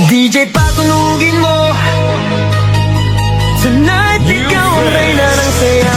DJ patunugin mo. Tonight ikaw ang reyna ng saya.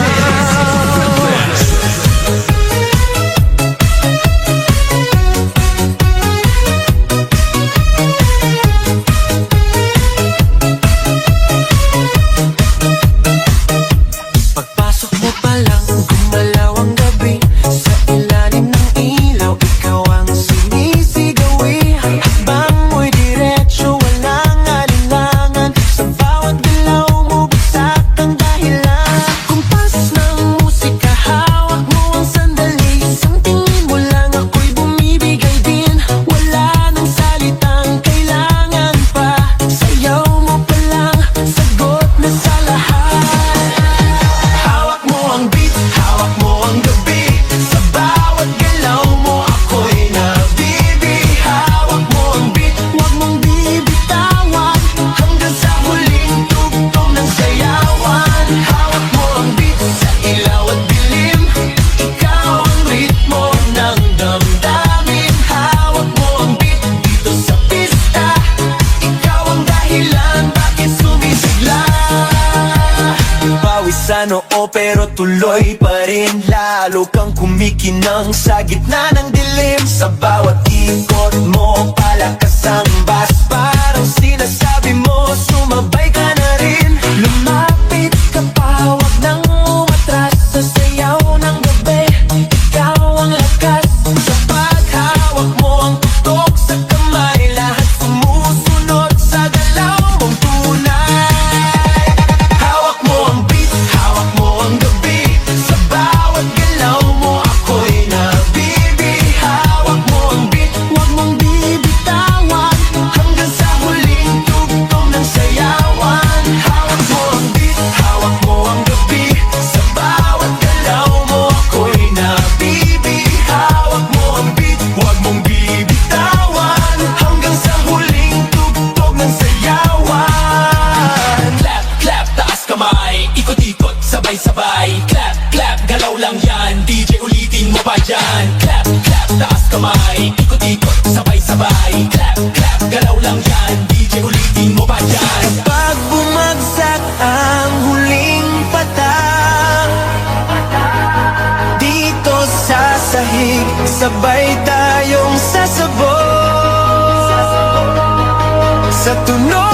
Pagpasok mo pa lang, gumalaw ang gabi. Sa ilalim ng ilaw, ikaw ang sinisigawi. Hakbang mo'y diretso, walang alinlangan. Sa bawat galaw mo, bagsak ang dahilan. Kumpas ng musika, hawak mo ang sandali. Isang tingin mo lang, ako'y bumibigay din. Wala nang salitang kailangan pa. Sayaw mo pa lang, sagot na sa lahat. Hawak mo ang beat, hawak mo ang gabi. Sa bawat galaw mo, ako'y nabibi. Hawak mo ang beat, huwag mong bibitawan. Hanggang sa huling tugtog ng sayawan. Hawak mo ang beat, sa ilaw at dilim. Ikaw ang ritmo ng damdamin. Hawak mo ang beat, dito sa pista. Ikaw ang dahilan, bakit sumisigla. Pawisan oo pero tuloy pa rin. Lalo kang kumikinang sa gitna ng dilim. Sa bawat ikot mo, palakas ang bass. Parang sinasabi mo, sumabay ka na rin. Lumapit ka pa, huwag nang umatras. Sa sayaw ng gabi, ikaw ang lakas. Sa paghawak mo ang tutok sa kamay, lahat sumusunod sa galaw mong tunay. Hawak mo ang beat, hawak mo ang gabi. Sa bawat galaw mo, ako'y nabibi. Hawak mo ang beat, huwag mong bibitawan. Hanggang sa huling tugtog ng sayawan. Hawak mo ang beat, hawak mo ang gabi. Sa bawat galaw mo, ako'y nabibi. Hawak mo ang beat, huwag mong bibitawan. Hanggang sa huling tugtog ng sayawan. Clap, clap, taas kamay. Ikot-ikot, sabay-sabay. Clap, clap, galaw lang yan. DJ ulitin mo pa dyan. Clap, clap, taas kamay. Ikot-ikot, sabay-sabay. Clap, clap, galaw lang yan. DJ ulitin mo pa dyan. Pag bumagsak ang huling patak, dito sa sahig, sabay tayong sasabog. Sa tunog